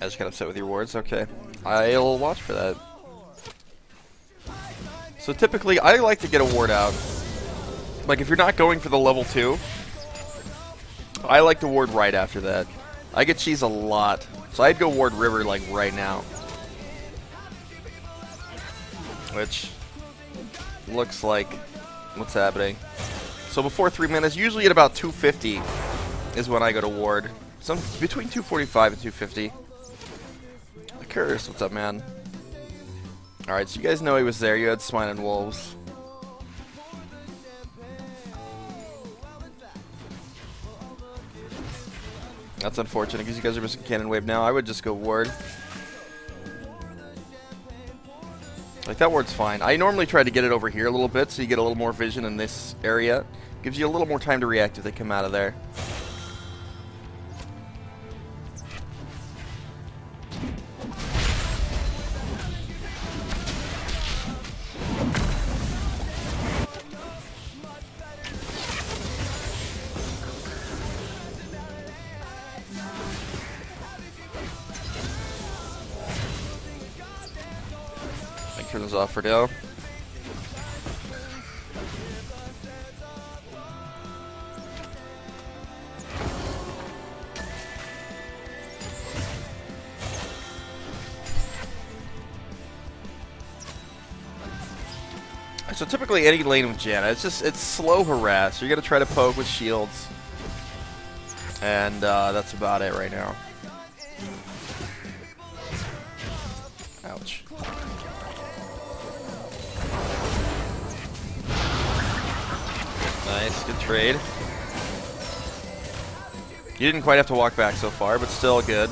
I just got upset with your wards. Okay. I'll watch for that. So typically, I like to get a ward out. Like, if you're not going for the level 2, I like to ward right after that. I get cheese a lot. So I'd go ward river, like, right now. Which looks like what's happening. So before 3 minutes, usually at about 250 is when I go to ward. Some between 245 and 250. Curse, what's up, man? Alright, so you guys know he was there. You had Swine and Wolves. That's unfortunate because you guys are missing Cannon Wave now. I would just go ward. Like, that ward's fine. I normally try to get it over here a little bit so you get a little more vision in this area. Gives you a little more time to react if they come out of there. Turn this off for now. So typically any lane with Janna, it's slow harass. You're gonna try to poke with shields, and that's about it right now. Ouch. Nice, good trade. You didn't quite have to walk back so far, but still good.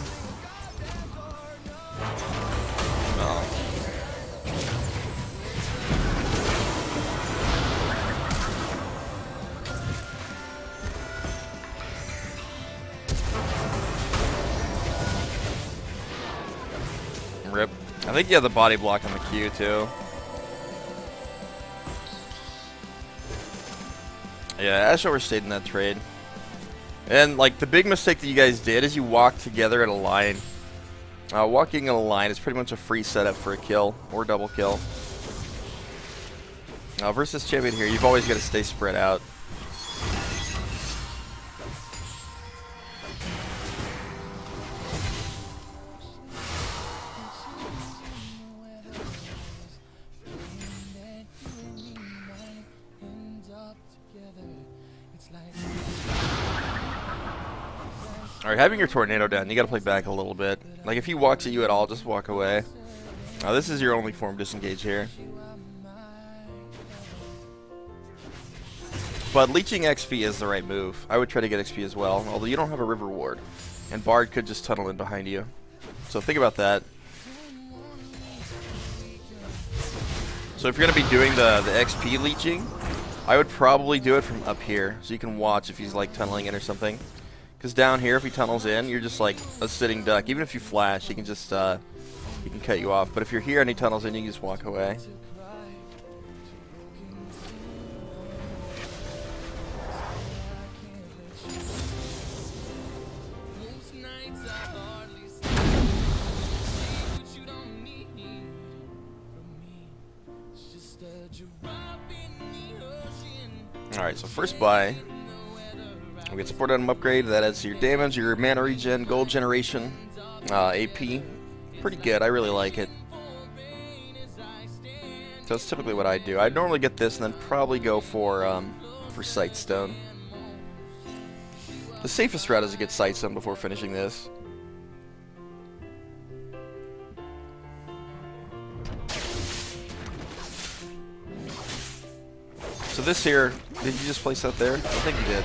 Oh. Rip. I think you have the body block on the Q too. Yeah, Ash overstayed in that trade. And, like, the big mistake that you guys did is you walked together in a line. Walking in a line is pretty much a free setup for a kill, or double kill. Versus champion here, you've always got to stay spread out. Alright, having your tornado down, you gotta play back a little bit. Like, if he walks at you at all, just walk away. This is your only form disengage here. But leeching XP is the right move. I would try to get XP as well, although you don't have a river ward. And Bard could just tunnel in behind you. So think about that. So if you're going to be doing the XP leeching, I would probably do it from up here. So you can watch if he's like tunneling in or something. Because down here, if he tunnels in, you're just like a sitting duck. Even if you flash, he can just he can cut you off. But if you're here and he tunnels in, you can just walk away. Alright, so first buy. We get support item upgrade. That adds to your damage, your mana regen, gold generation, AP. Pretty good. I really like it. So that's typically what I do. I'd normally get this and then probably go for Sightstone. The safest route is to get Sightstone before finishing this. So this here, did you just place that there? I think you did.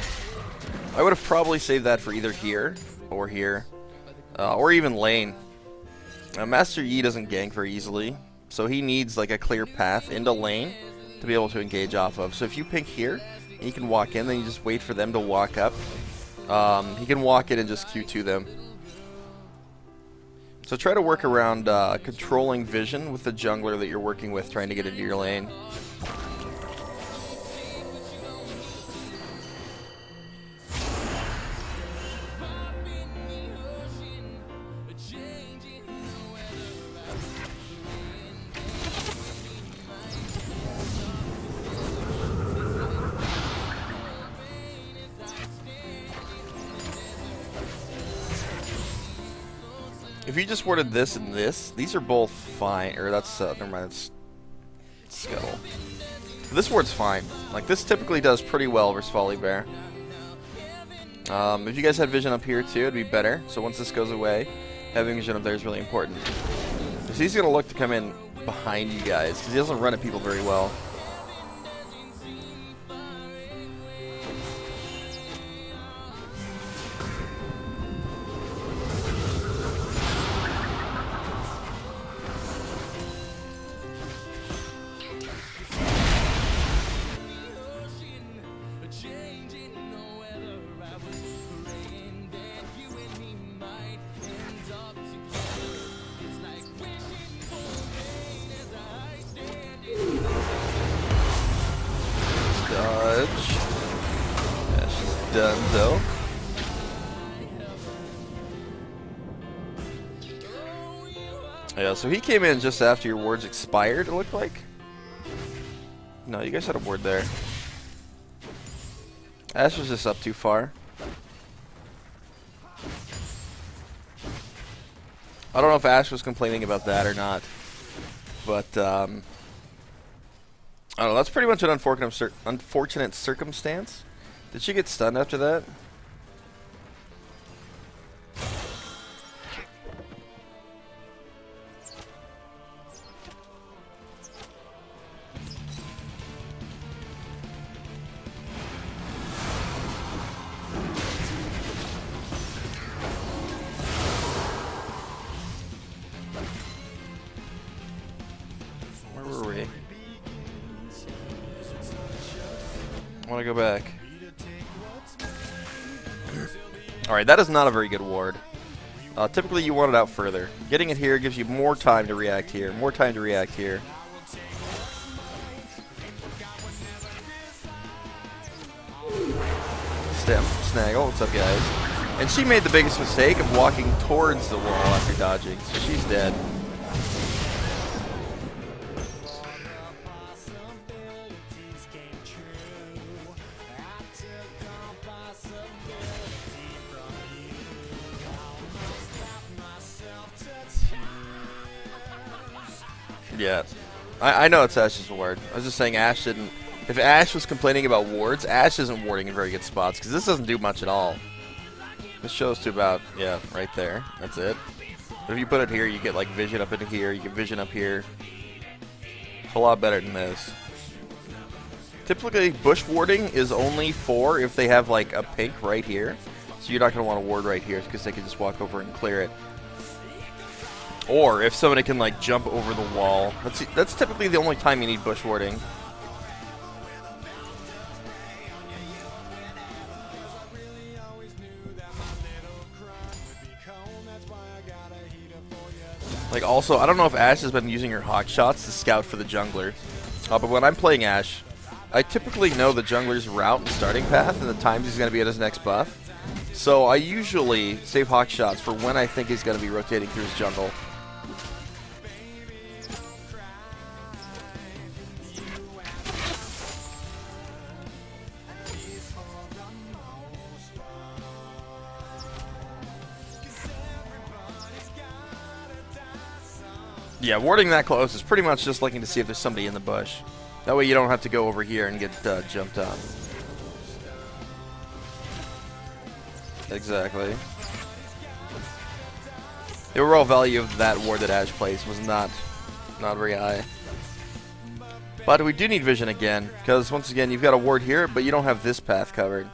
I would have probably saved that for either here, or even lane. Master Yi doesn't gank very easily, so he needs like a clear path into lane to be able to engage off of. So if you pink here, and you can walk in, then you just wait for them to walk up. He can walk in and just Q2 them. So try to work around controlling vision with the jungler that you're working with, trying to get into your lane. if you just warded this and this, these are both fine. Or that's, never mind, it's Scuttle. This ward's fine. Like, this typically does pretty well versus Volibear. If you guys had vision up here too, it'd be better. So once this goes away, having vision up there is really important. Because he's going to look to come in behind you guys, because he doesn't run at people very well. Dodge. Yeah, she's done though. Yeah, so he came in just after your wards expired, it looked like. No, you guys had a ward there. Ash was just up too far. I don't know if Ash was complaining about that or not, but I don't know. That's pretty much an unfortunate circumstance. Did she get stunned after that? Where were we? I want to go back. Alright, that is not a very good ward. Typically you want it out further. Getting it here gives you more time to react here. More time to react here. Stem, Snaggle, what's up guys? And she made the biggest mistake of walking towards the wall after dodging, so she's dead. Yeah, I know it's Ash's ward. I was just saying Ash didn't... If Ash was complaining about wards, Ash isn't warding in very good spots, because this doesn't do much at all. This shows to about, yeah, right there. That's it. But if you put it here, you get, like, vision up into here, you get vision up here. It's a lot better than this. Typically, bush warding is only for if they have, like, a pink right here. So you're not going to want to ward right here, because they can just walk over and clear it. Or if somebody can like jump over the wall. That's typically the only time you need bush warding. Like also, I don't know if Ash has been using her hawk shots to scout for the jungler. But when I'm playing Ash, I typically know the jungler's route and starting path and the times he's going to be at his next buff. So I usually save hawk shots for when I think he's going to be rotating through his jungle. Yeah, warding that close is pretty much just looking to see if there's somebody in the bush. That way you don't have to go over here and get jumped on. Exactly. The overall value of that ward that Ash placed was not very high. But we do need vision again, because once again you've got a ward here, but you don't have this path covered.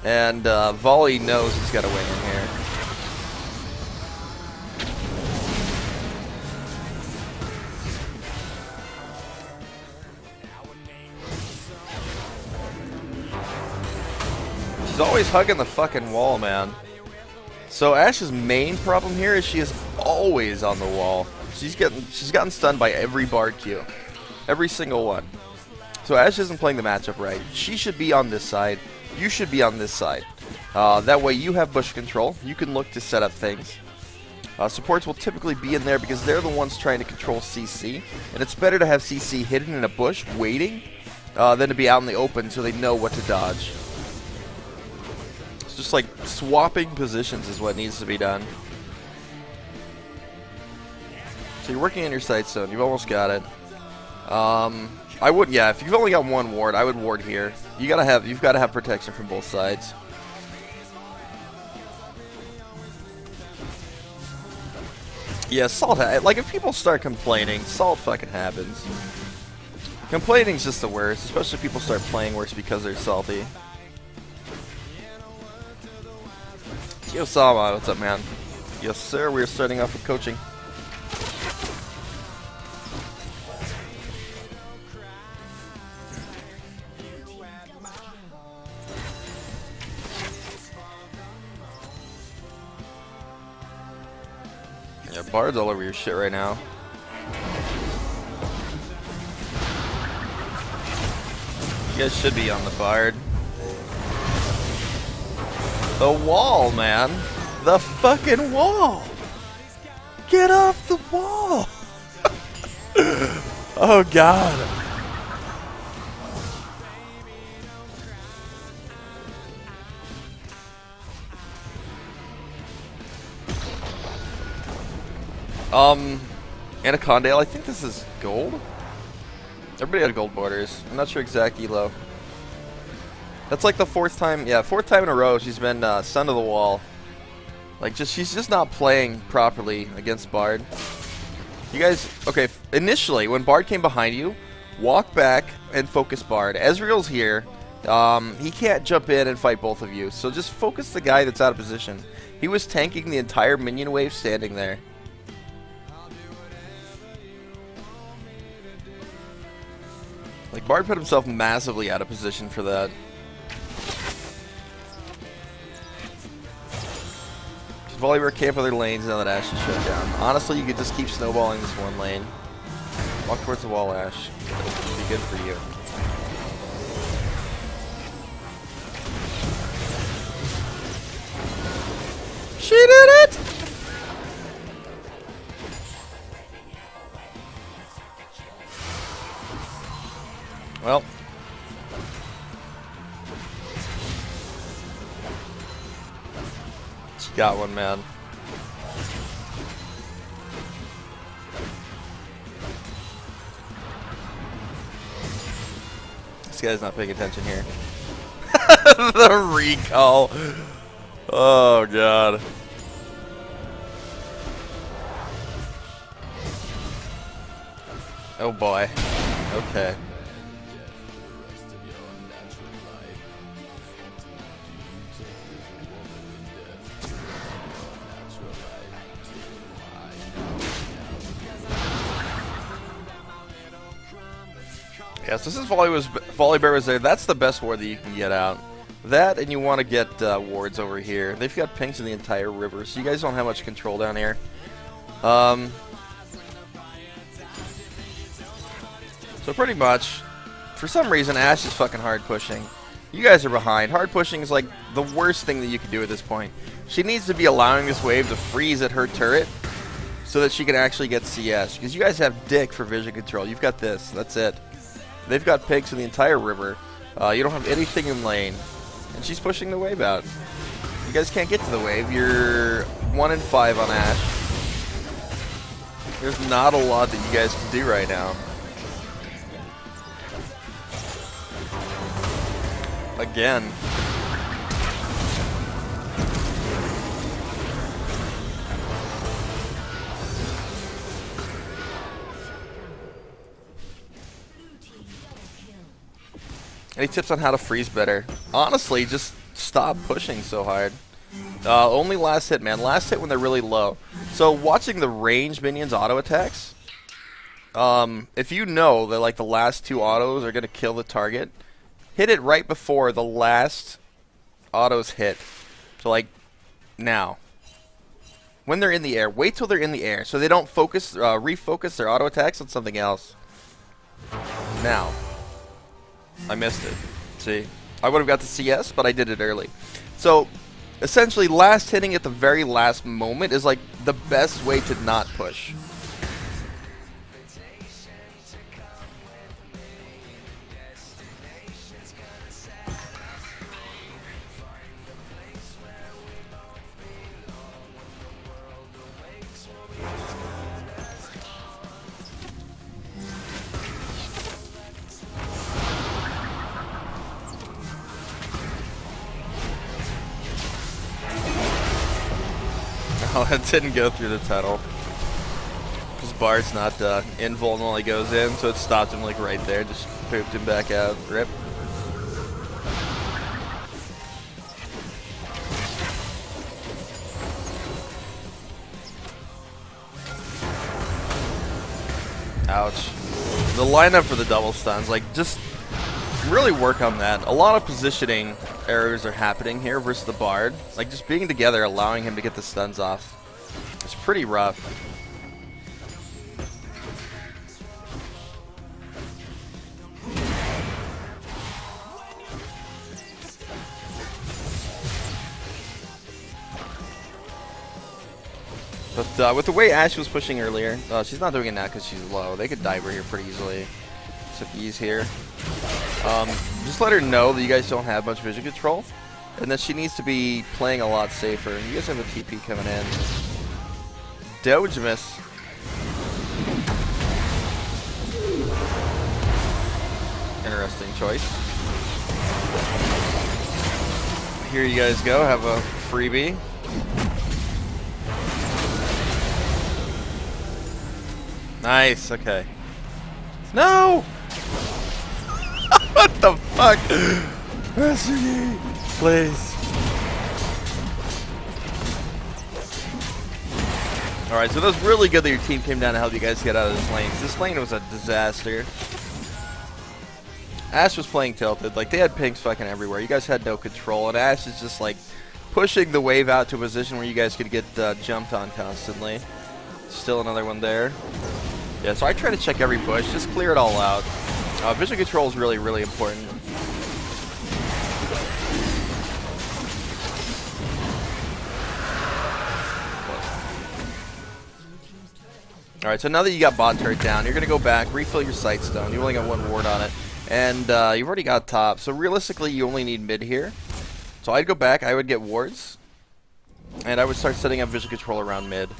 And Volley knows he's got to win in here. She's always hugging the fucking wall, man. So Ash's main problem here is she is always on the wall. She's gotten stunned by every Bard Q. Every single one. So Ash isn't playing the matchup right. She should be on this side. You should be on this side. That way you have bush control. You can look to set up things. Supports will typically be in there because they're the ones trying to control CC. And it's better to have CC hidden in a bush waiting than to be out in the open so they know what to dodge. Just like swapping positions is what needs to be done. So you're working on your sight zone. You've almost got it. I would, yeah. If you've only got one ward, I would ward here. You've got to have protection from both sides. Yeah, salt. Like if people start complaining, salt fucking happens. Complaining's just the worst, especially if people start playing worse because they're salty. Yo, Sama, what's up, man? Yes, sir. We're starting off with coaching. Yeah, Bard's all over your shit right now. You guys should be on the Bard. The wall, man. The fucking wall. Get off the wall. Oh, God. Anacondale, I think this is gold. Everybody had gold borders. I'm not sure exact elo. That's like the fourth time in a row she's been son of the wall. Like, she's just not playing properly against Bard. You guys, okay, initially, when Bard came behind you, walk back and focus Bard. Ezreal's here. He can't jump in and fight both of you, so just focus the guy that's out of position. He was tanking the entire minion wave standing there. Like, Bard put himself massively out of position for that. Just Volibear camp other lanes now that Ashe is shut down. Honestly, you could just keep snowballing this one lane. Walk towards the wall, Ashe. It'll be good for you. She did it! Well. She got one, man. This guy's not paying attention here. The recall. Oh, God. Oh, boy. Okay. Yes, this is Volibear was there. That's the best ward that you can get out. That, and you want to get wards over here. They've got pings in the entire river, so you guys don't have much control down here. So pretty much, for some reason, Ashe is fucking hard pushing. You guys are behind. Hard pushing is like the worst thing that you can do at this point. She needs to be allowing this wave to freeze at her turret so that she can actually get CS. Because you guys have dick for vision control. You've got this. That's it. They've got pigs in the entire river. You don't have anything in lane. And she's pushing the wave out. You guys can't get to the wave. You're 1 in 5 on Ashe. There's not a lot that you guys can do right now. Again. Any tips on how to freeze better? Honestly, just stop pushing so hard. Only last hit, man. Last hit when they're really low. So watching the range minions auto attacks, if you know that like the last 2 autos are gonna kill the target, hit it right before the last autos hit. So like now. When they're in the air, wait till they're in the air so they don't focus, refocus their auto attacks on something else. Now. I missed it. See? I would have got the CS, but I did it early. So, essentially, last hitting at the very last moment is like the best way to not push. No, it didn't go through the tunnel. Because Bard's not invulnerable when he goes in, so it stopped him like right there. Just pooped him back out. Rip. Ouch. The lineup for the double stuns, like, just really work on that. A lot of positioning errors are happening here versus the Bard. Like, just being together, allowing him to get the stuns off. It's pretty rough. But with the way Ashe was pushing earlier, she's not doing it now because she's low. They could dive her here pretty easily. Except E's here. Just let her know that you guys don't have much vision control, and that she needs to be playing a lot safer. You guys have a TP coming in. Doge miss. Interesting choice. Here you guys go. Have a freebie. Nice, okay. No! What the fuck? Master Yi, please. Alright, so that was really good that your team came down to help you guys get out of this lane. This lane was a disaster. Ashe was playing tilted. Like, they had pinks fucking everywhere. You guys had no control, and Ashe is just, like, pushing the wave out to a position where you guys could get jumped on constantly. Still another one there. Yeah, so I try to check every bush, just clear it all out. Vision control is really, really important. Alright, so now that you got bot turret down, you're going to go back, refill your sight stone. You only got one ward on it. And you've already got top. So realistically, you only need mid here. So I'd go back, I would get wards. And I would start setting up vision control around mid.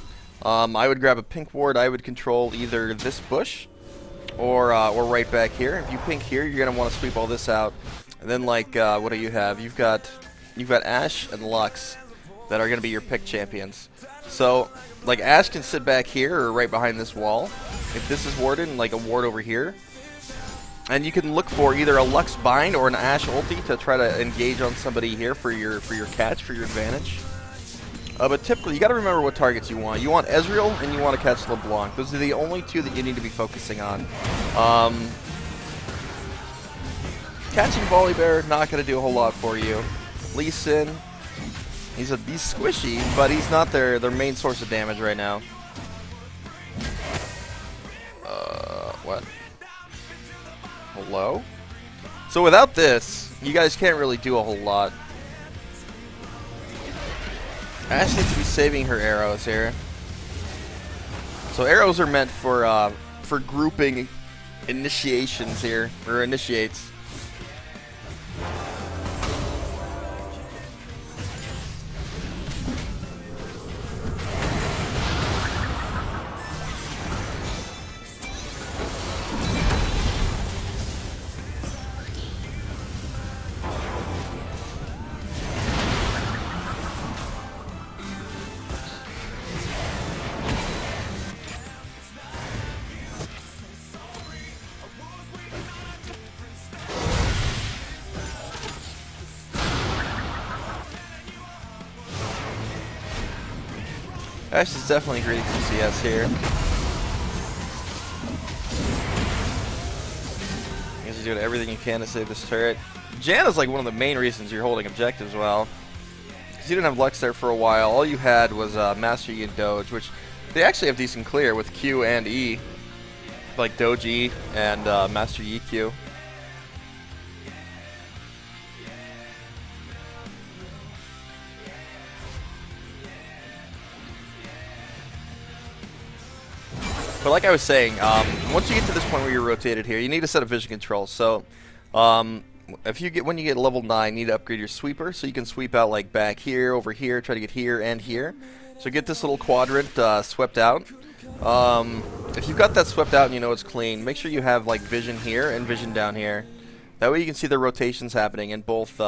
I would grab a pink ward. I would control either this bush or right back here. If you pink here, you're gonna want to sweep all this out. And then, like, what do you have? You've got Ashe and Lux that are gonna be your pick champions. So, like, Ashe can sit back here or right behind this wall. If this is warded, like a ward over here, and you can look for either a Lux bind or an Ashe ulti to try to engage on somebody here for your catch, for your advantage. But typically, you got to remember what targets you want. You want Ezreal and you want to catch LeBlanc. Those are the only two that you need to be focusing on. Catching Volibear, not going to do a whole lot for you. Lee Sin, he's squishy, but he's not their main source of damage right now. What? Hello? So without this, you guys can't really do a whole lot. Ashe needs to be saving her arrows here. So arrows are meant for grouping initiations here, or initiates. Ashe is definitely great TCS here. You guys are doing everything you can to save this turret. Janna's like one of the main reasons you're holding objectives well. Because you didn't have Lux there for a while. All you had was Master Yi and Doge, which they actually have decent clear with Q and E. Like Doge E and Master Yi Q. But like I was saying, once you get to this point where you're rotated here, you need to set up vision control. So, when you get level 9, you need to upgrade your sweeper, so you can sweep out like back here, over here, try to get here and here. So get this little quadrant swept out. If you've got that swept out and you know it's clean, make sure you have like vision here and vision down here. That way you can see the rotations happening in both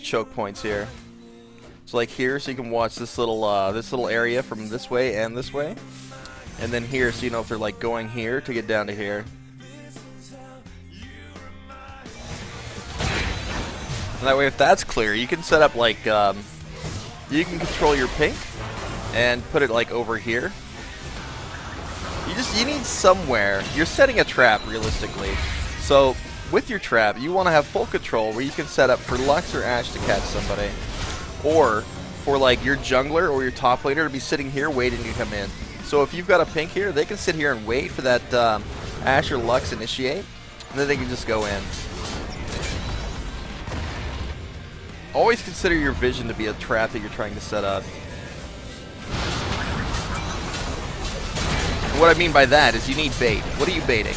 choke points here. So like here, so you can watch this little area from this way and this way, and then here, so you know if they're like going here to get down to here. And that way, if that's clear, you can set up like you can control your pink and put it like over here. You need somewhere. You're setting a trap realistically. So with your trap, you want to have full control where you can set up for Lux or Ashe to catch somebody, or for like your jungler or your top laner to be sitting here waiting to come in. So if you've got a pink here, they can sit here and wait for that Ashe or Lux initiate, and then they can just go in. Always consider your vision to be a trap that you're trying to set up. And what I mean by that is you need bait. What are you baiting?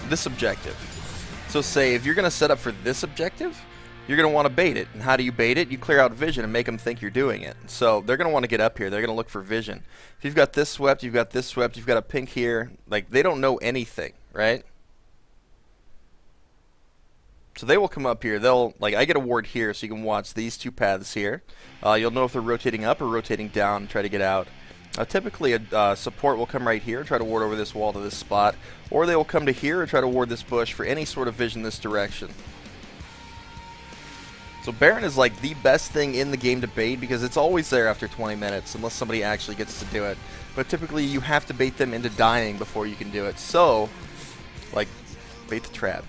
This objective. So say if you're going to set up for this objective, you're going to want to bait it. And how do you bait it? You clear out vision and make them think you're doing it. So they're going to want to get up here. They're going to look for vision. If you've got this swept, you've got this swept, you've got a pink here. Like, they don't know anything, right? So they will come up here. They'll, like, I get a ward here, so you can watch these two paths here. You'll know if they're rotating up or rotating down and try to get out. Typically, a support will come right here and try to ward over this wall to this spot, or they will come to here and try to ward this bush for any sort of vision this direction. So Baron is like the best thing in the game to bait because it's always there after 20 minutes unless somebody actually gets to do it. But typically, you have to bait them into dying before you can do it. So, like, bait the trap.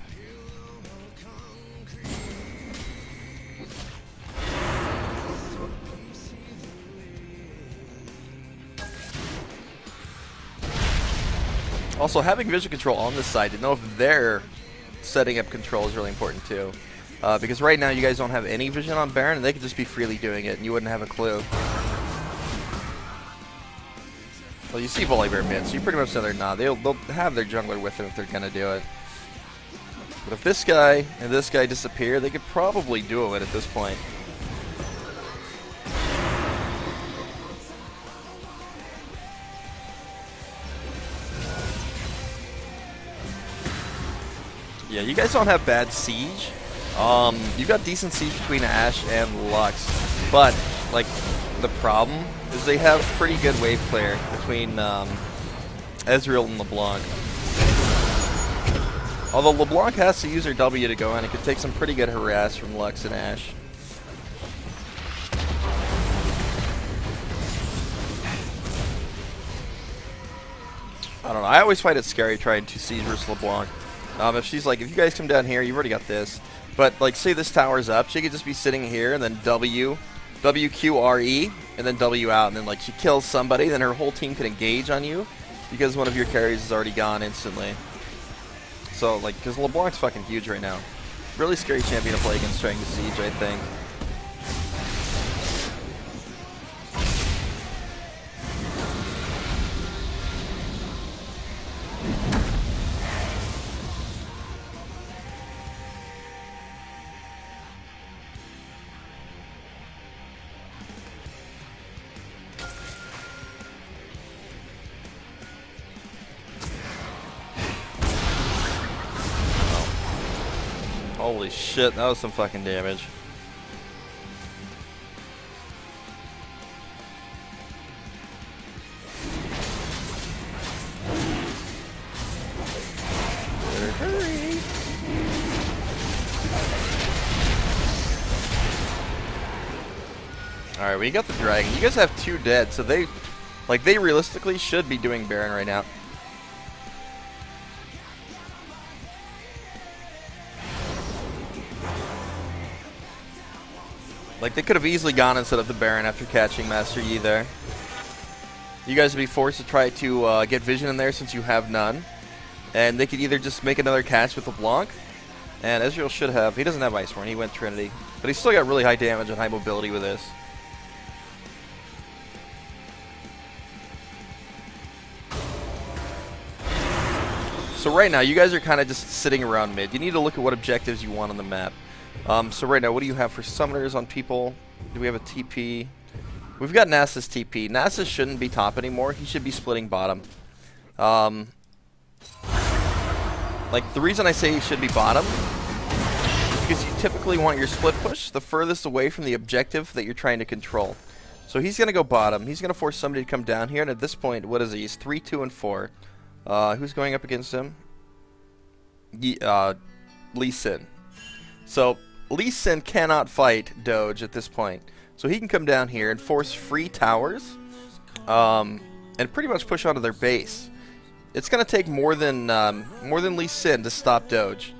Also, having vision control on this side to know if they're setting up control is really important too. Because right now you guys don't have any vision on Baron and they could just be freely doing it and you wouldn't have a clue. Well, you see Volibear mid, so you pretty much know they're not. They'll have their jungler with them if they're going to do it. But if this guy and this guy disappear, they could probably do it at this point. Yeah, you guys don't have bad siege. You've got decent siege between Ashe and Lux, but like the problem is they have pretty good wave clear between Ezreal and LeBlanc. Although LeBlanc has to use her W to go in, it could take some pretty good harass from Lux and Ashe. I don't know. I always find it scary trying to siege versus LeBlanc. If she's like, if you guys come down here, you've already got this. But, like, say this tower's up, she could just be sitting here and then WQRE, and then W out, and then, like, she kills somebody, then her whole team can engage on you because one of your carries is already gone instantly. So, like, because LeBlanc's fucking huge right now. Really scary champion to play against trying to siege, I think. Holy shit, that was some fucking damage. Better hurry. Alright, we got the dragon. You guys have 2 dead, so they realistically should be doing Baron right now. Like, they could have easily gone and set up the Baron after catching Master Yi there. You guys would be forced to try to get vision in there since you have none. And they could either just make another catch with LeBlanc, and Ezreal should have. He doesn't have Iceborne, he went Trinity. But he's still got really high damage and high mobility with this. So right now, you guys are kind of just sitting around mid. You need to look at what objectives you want on the map. So right now, what do you have for summoners on people? Do we have a TP? We've got Nasus TP. Nasus shouldn't be top anymore. He should be splitting bottom. Like, the reason I say he should be bottom because you typically want your split push the furthest away from the objective that you're trying to control. So he's going to go bottom. He's going to force somebody to come down here, and at this point, what is he? He's 3, 2, and 4. Who's going up against him? Lee Sin. So Lee Sin cannot fight Doge at this point. So he can come down here and force free towers, and pretty much push onto their base. It's going to take more than Lee Sin to stop Doge.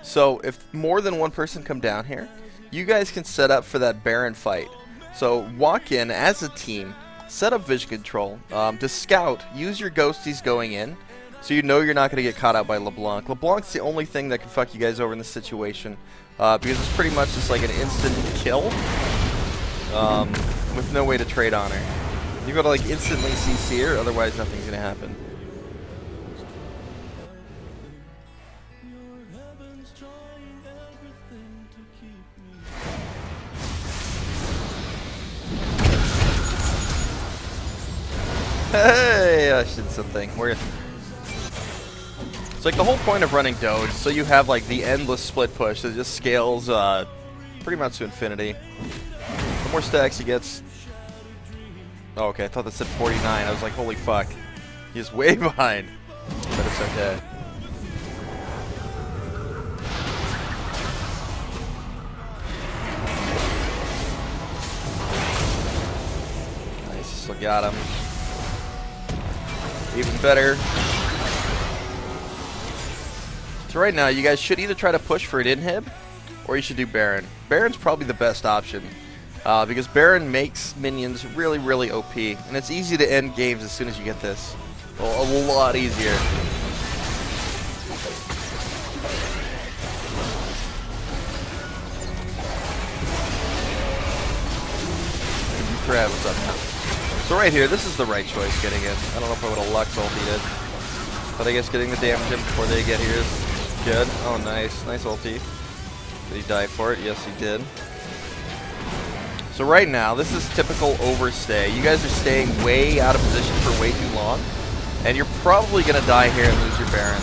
So if more than one person come down here, you guys can set up for that Baron fight. So walk in as a team, set up vision control. To scout, use your ghosties going in, so you know you're not going to get caught out by LeBlanc. LeBlanc's the only thing that can fuck you guys over in this situation, because it's pretty much just like an instant kill, with no way to trade on her. You got to like instantly CC her, otherwise nothing's going to happen. Hey, I did something. It's like the whole point of running Doge, so you have like the endless split push that just scales pretty much to infinity. The more stacks he gets. Oh, okay, I thought that said 49. I was like, holy fuck. He's way behind. But it's okay. Nice, still got him. Even better. So right now, you guys should either try to push for an inhib, or you should do Baron. Baron's probably the best option, because Baron makes minions really, really OP, and it's easy to end games as soon as you get this. Well, a lot easier. Crab, what's up now? So right here, this is the right choice getting in. I don't know if I would have Lux ultied it, but I guess getting the damage in before they get here is good. Oh, nice. Nice ulti. Did he die for it? Yes, he did. So right now, this is typical overstay. You guys are staying way out of position for way too long, and you're probably going to die here and lose your Baron.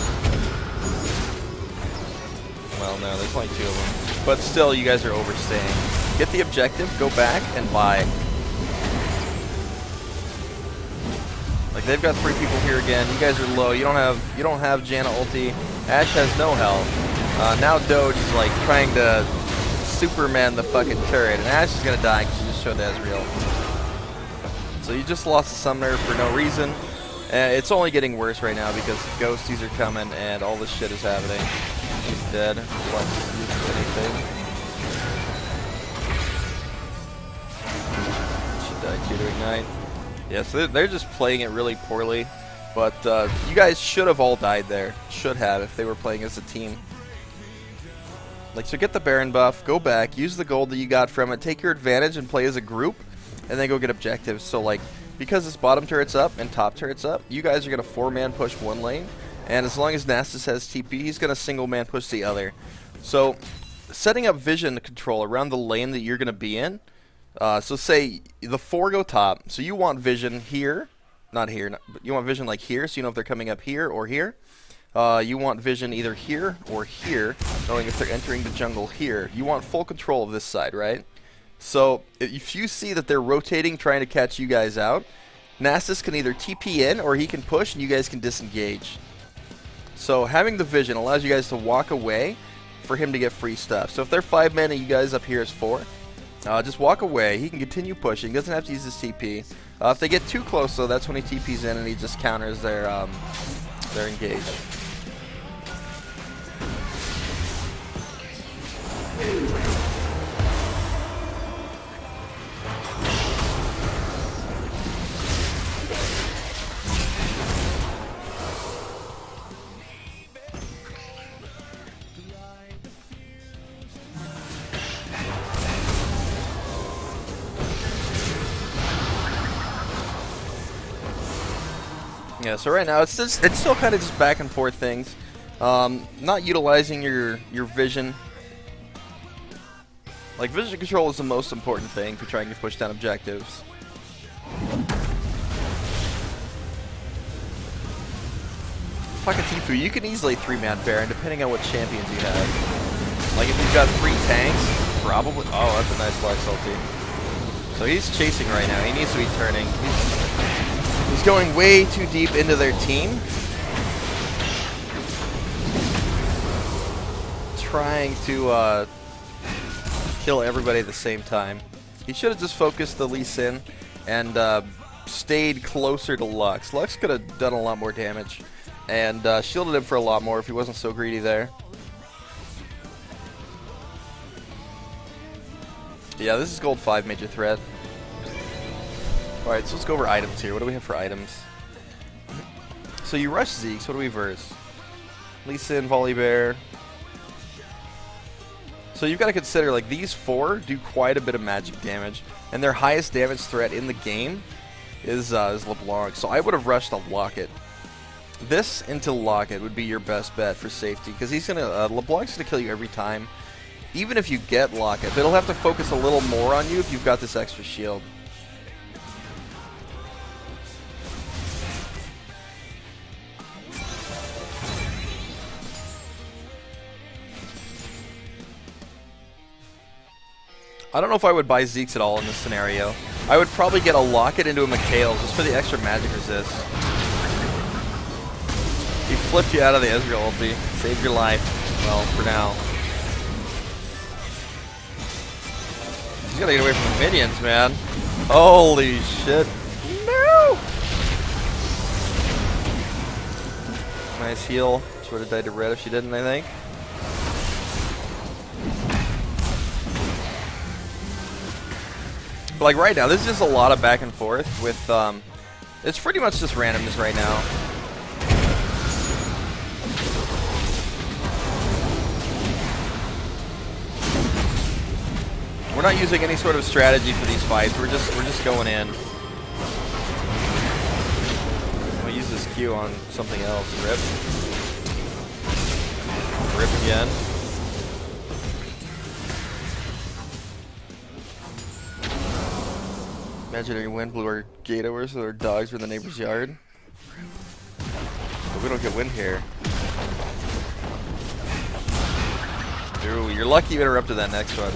Well, no, there's only 2 of them. But still, you guys are overstaying. Get the objective, go back, and buy. Like, they've got 3 people here again. You guys are low. You don't have Janna ulti. Ashe has no health. Now Doge is like trying to Superman the fucking turret, and Ashe is gonna die because she just showed Ezreal. So you just lost a summoner for no reason. It's only getting worse right now because ghosties are coming and all this shit is happening. He's dead. Lux isn't using anything. Should die too to ignite. Yeah, so they're just playing it really poorly, but you guys should have all died there. Should have, if they were playing as a team. Like, so get the Baron buff, go back, use the gold that you got from it, take your advantage and play as a group, and then go get objectives. So, like, because this bottom turret's up and top turret's up, you guys are going to 4-man push one lane, and as long as Nasus has TP, he's going to single-man push the other. So, setting up vision control around the lane that you're going to be in. So say the 4 go top, so you want vision here, not here, but you want vision like here, so you know if they're coming up here or here. You want vision either here or here, knowing if they're entering the jungle here. You want full control of this side, right? So if you see that they're rotating, trying to catch you guys out, Nasus can either TP in or he can push and you guys can disengage. So having the vision allows you guys to walk away for him to get free stuff. So if they're 5 men and you guys up here is 4, just walk away. He can continue pushing. He doesn't have to use his TP. If they get too close, though, that's when he TPs in and he just counters their engage. Yeah, so right now it's still kind of just back and forth things. Not utilizing your vision. Like, vision control is the most important thing if you're trying to push down objectives. Fucking Tifu, you can easily 3-man Baron depending on what champions you have. Like if you've got 3 tanks, probably. Oh, that's a nice Lux ulti. So he's chasing right now. He needs to be turning. He's going way too deep into their team. Trying to kill everybody at the same time. He should have just focused the Lee Sin and stayed closer to Lux. Lux could have done a lot more damage and shielded him for a lot more if he wasn't so greedy there. Yeah, this is gold 5 major threat. Alright, so let's go over items here. What do we have for items? So you rush Zeke, so what do we verse? Lee Sin, Volibear. So you've got to consider, like, these 4 do quite a bit of magic damage, and their highest damage threat in the game is LeBlanc. So I would have rushed a Locket. This into Locket would be your best bet for safety, because he's gonna LeBlanc's gonna kill you every time, even if you get Locket. But it'll have to focus a little more on you if you've got this extra shield. I don't know if I would buy Zeke's at all in this scenario. I would probably get a Locket into a Mikhail's just for the extra magic resist. He flipped you out of the Ezreal ulti. Saved your life. Well, for now. He's gotta get away from the minions, man. Holy shit. No! Nice heal. She would have died to red if she didn't, I think. But like right now, this is just a lot of back and forth with, it's pretty much just randomness right now. We're not using any sort of strategy for these fights. We're just going in. We'll use this Q on something else. Rip. Rip again. Imaginary wind blew our gate over so our dogs were in the neighbor's yard. But we don't get wind here. Ooh, you're lucky you interrupted that next one.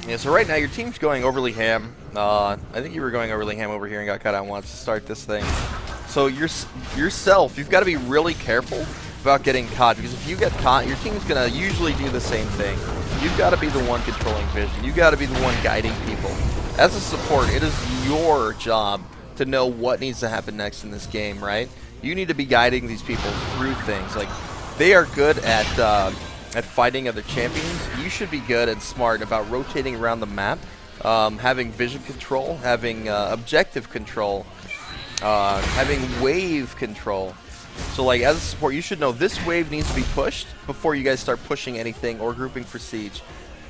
Yeah, so right now your team's going overly ham. I think you were going overly ham over here and got cut out once to start this thing. So yourself, you've got to be really careful about getting caught, because if you get caught, your team's going to usually do the same thing. You've got to be the one controlling vision. You've got to be the one guiding people. As a support, it is your job to know what needs to happen next in this game, right? You need to be guiding these people through things. Like, they are good at fighting other champions. You should be good and smart about rotating around the map, having vision control, having objective control, having wave control. So like as a support, you should know this wave needs to be pushed before you guys start pushing anything or grouping for siege.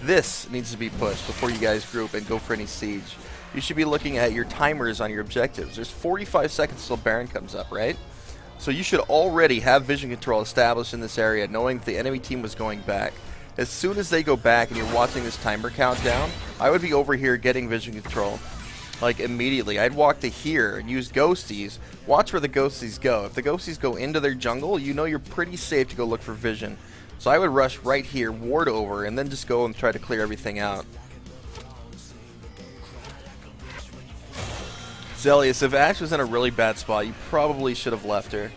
This needs to be pushed before you guys group and go for any siege. You should be looking at your timers on your objectives. There's 45 seconds till Baron comes up, right? So you should already have vision control established in this area, knowing that the enemy team was going back. As soon as they go back and you're watching this timer countdown, I would be over here getting vision control. Like immediately. I'd walk to here and use ghosties. Watch where the ghosties go. If the ghosties go into their jungle, you know you're pretty safe to go look for vision. So I would rush right here, ward over, and then just go and try to clear everything out. Zelyus, if Ashe was in a really bad spot, you probably should have left her.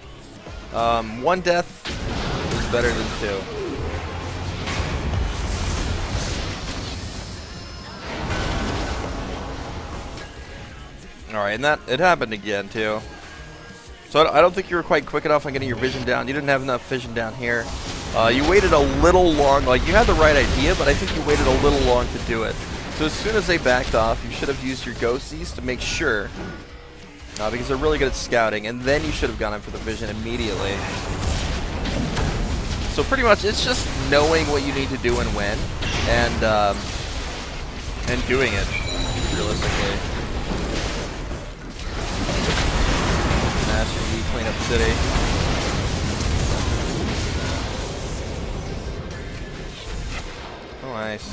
1 death is better than 2. Alright, and that, it happened again, too. So I don't think you were quite quick enough on getting your vision down. You didn't have enough vision down here. You waited a little long. Like, you had the right idea, but I think you waited a little long to do it. So as soon as they backed off, you should have used your ghosties to make sure. Because they're really good at scouting. And then you should have gone in for the vision immediately. So pretty much, it's just knowing what you need to do and when. And doing it, realistically. Clean up city. Oh, nice.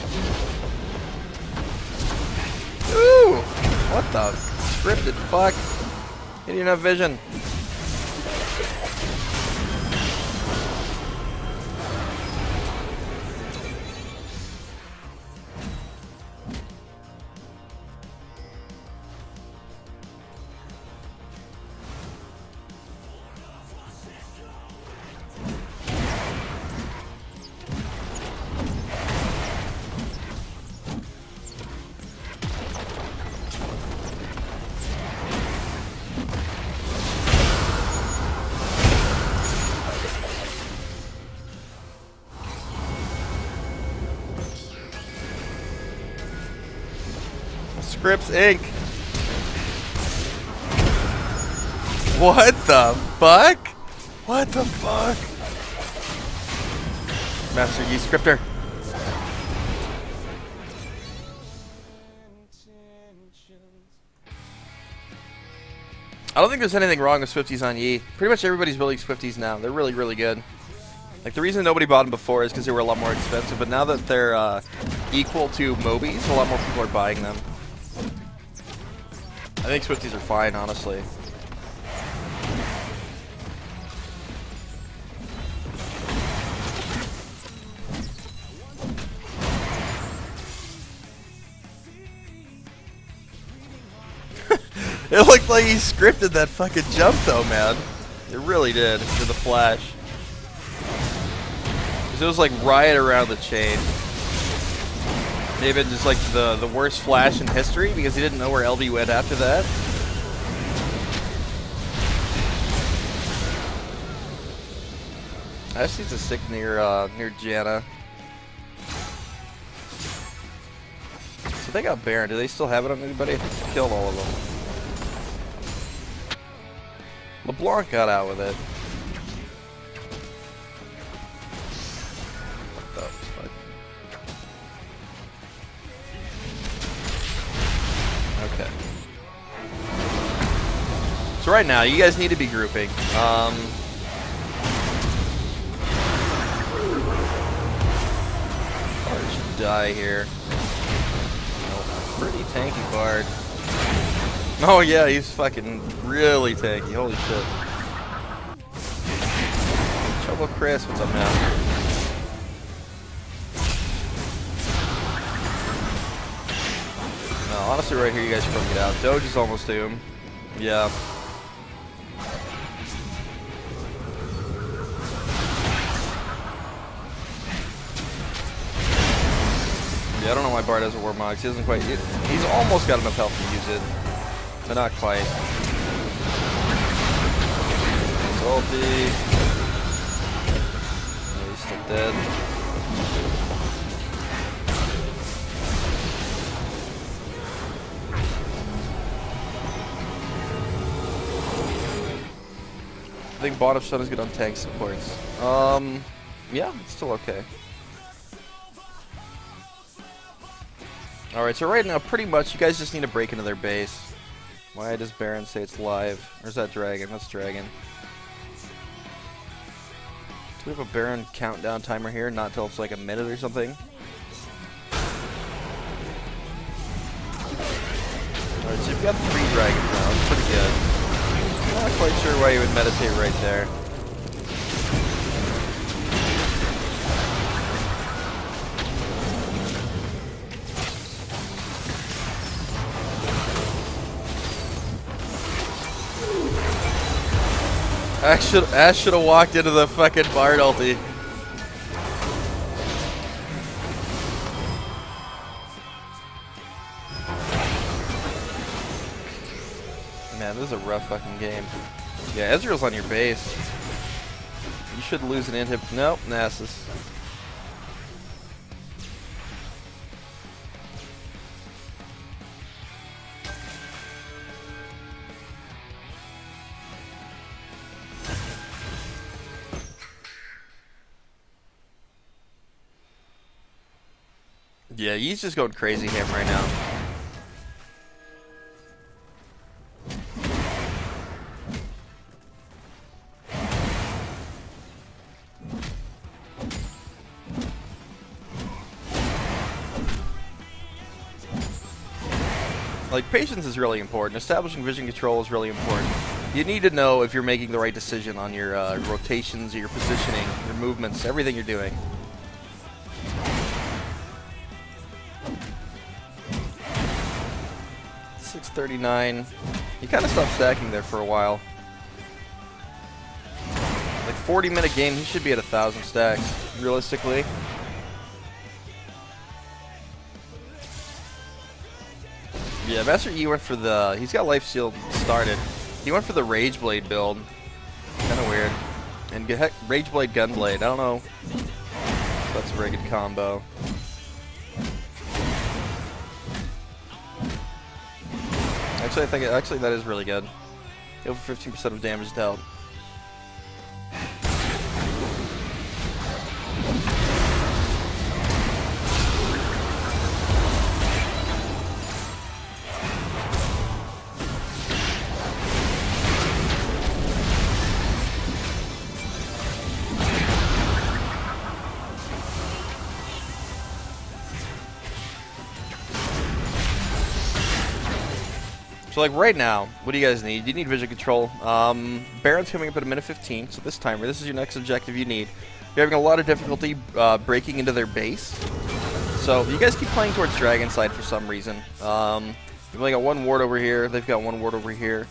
Ooh! What the scripted fuck? He didn't have vision. Crips Inc. What the fuck? What the fuck? Master Yi Scripter. I don't think there's anything wrong with Swifties on Yi. Pretty much everybody's building Swifties now. They're really, really good. Like, the reason nobody bought them before is because they were a lot more expensive, but now that they're equal to Mobies, a lot more people are buying them. I think Swifties are fine, honestly. It looked like he scripted that fucking jump though, man. It really did, to the flash. It was like right around the chain. Maybe just like the worst flash in history because he didn't know where LB went after that. I just need to stick near Janna. So they got Baron. Do they still have it on anybody? I think they killed all of them. LeBlanc got out with it. What the fuck? Okay. So right now, you guys need to be grouping. Bard should die here. Nope. Pretty tanky Bard. Oh yeah, he's fucking really tanky. Holy shit. Trouble Chris, what's up, man? No, honestly, right here, you guys should probably get out. Doge is almost to him. Yeah. Yeah, I don't know why Bard doesn't Warmogs. He doesn't quite. He's almost got enough health to use it. But not quite. Salty. Oh, he's still dead. I think bottom stun is good on tank supports. Yeah, it's still okay. Alright, so right now, pretty much, you guys just need to break into their base. Why does Baron say it's live? Where's that dragon? That's dragon. Do we have a Baron countdown timer here? Not till it's like a minute or something. Alright, so you've got 3 dragons now. That's pretty good. Not quite sure why you would meditate right there. Ash should have walked into the fucking Bard ulti. Man, this is a rough fucking game. Yeah, Ezreal's on your base. You should lose an inhib. Nope, Nasus. Yeah, he's just going crazy ham right now. Like, patience is really important. Establishing vision control is really important. You need to know if you're making the right decision on your rotations, your positioning, your movements, everything you're doing. $639. He kind of stopped stacking there for a while. Like 40-minute game, he should be at 1,000 stacks, realistically. Yeah, Master Yi went for the... He's got Life Steal started. He went for the Rage Blade build. Kind of weird. And Rage Blade Gunblade. I don't know if that's a very good combo. Actually that is really good. Over 15% of damage dealt. So like right now, what do you guys need? You need vision control. Baron's coming up at a minute 15, so this timer, this is your next objective you need. You're having a lot of difficulty breaking into their base. So you guys keep playing towards Dragon side for some reason. You've only got one ward over here, they've got one ward over here.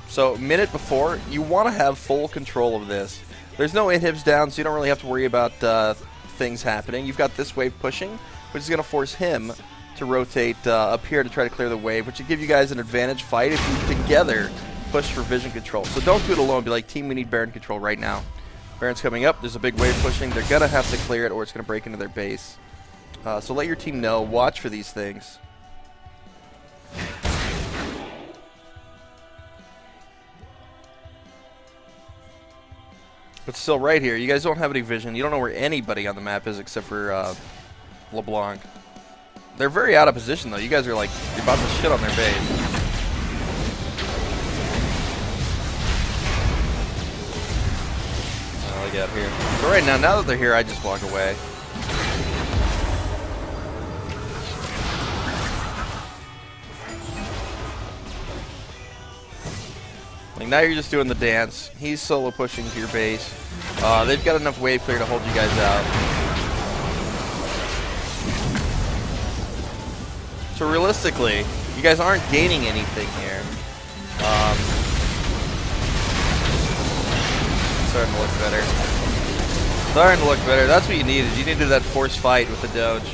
So minute before, you want to have full control of this. There's no inhibs down, so you don't really have to worry about things happening. You've got this wave pushing, which is going to force him to rotate up here to try to clear the wave, which would give you guys an advantage fight if you together push for vision control. So don't do it alone. Be like, team, we need Baron control right now. Baron's coming up. There's a big wave pushing. They're going to have to clear it or it's going to break into their base. So let your team know. Watch for these things. But still right here, you guys don't have any vision. You don't know where anybody on the map is except for LeBlanc. They're very out of position, though. You guys are like, you're about to shit on their base. Oh, I got here. So right now that they're here, I just walk away. Like now you're just doing the dance. He's solo pushing to your base. They've got enough wave clear to hold you guys out. So realistically, you guys aren't gaining anything here. Starting to look better. Starting to look better. That's what you needed. You needed that forced fight with the Doge.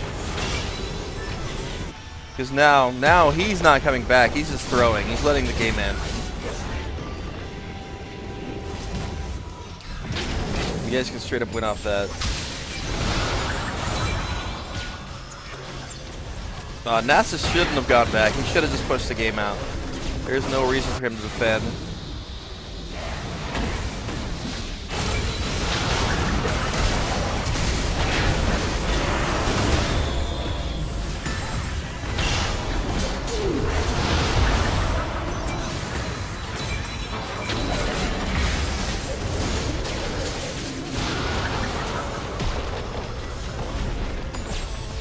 Because now he's not coming back. He's just throwing. He's letting the game end. You guys can straight up win off that. Nasus shouldn't have gone back. He should have just pushed the game out. There's no reason for him to defend.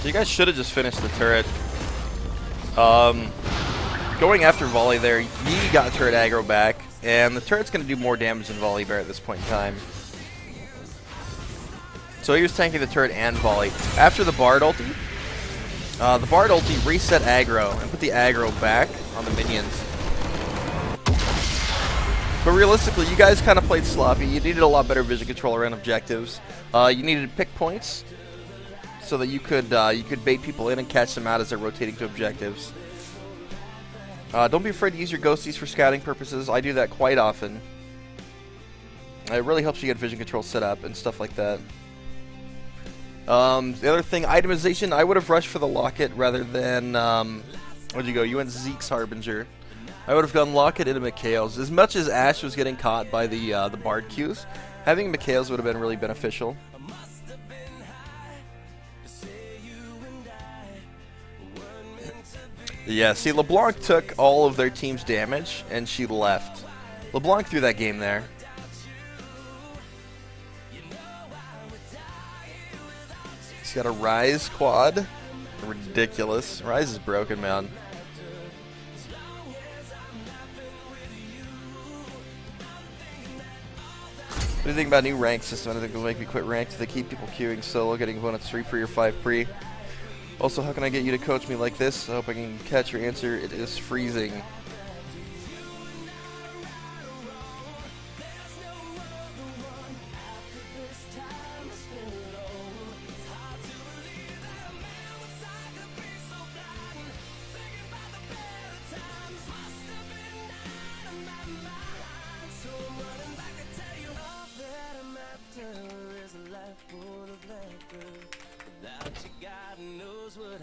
You guys should have just finished the turret. Going after Volley there, Yi got turret aggro back, and the turret's going to do more damage than Volley Bear at this point in time. So he was tanking the turret and Volley. After the Bard ulti reset aggro and put the aggro back on the minions. But realistically, you guys kind of played sloppy. You needed a lot better vision control around objectives. You needed to pick points so that you could bait people in and catch them out as they're rotating to objectives. Don't be afraid to use your ghosties for scouting purposes. I do that quite often. It really helps you get vision control set up and stuff like that. The other thing, itemization. I would have rushed for the Locket rather than where'd you go? You went Zeke's Harbinger. I would have gone Locket into Mikhail's. As much as Ashe was getting caught by the Bard Qs, having Mikhail's would have been really beneficial. Yeah, see, LeBlanc took all of their team's damage, and she left. LeBlanc threw that game there. He's got a Rise quad. Ridiculous. Rise is broken, man. What do you think about new rank system? I think it'll make me quit ranked if they keep people queuing solo, getting opponents 3 pre or 5 pre. Also, how can I get you to coach me like this? I hope I can catch your answer. It is freezing.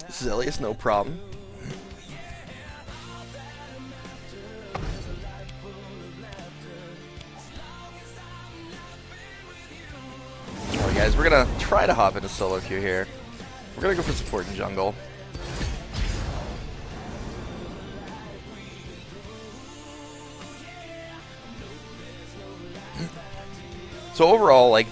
Zelyus, no problem. guys. We're going to try to hop into solo queue here. We're going to go for support in jungle. So overall, like,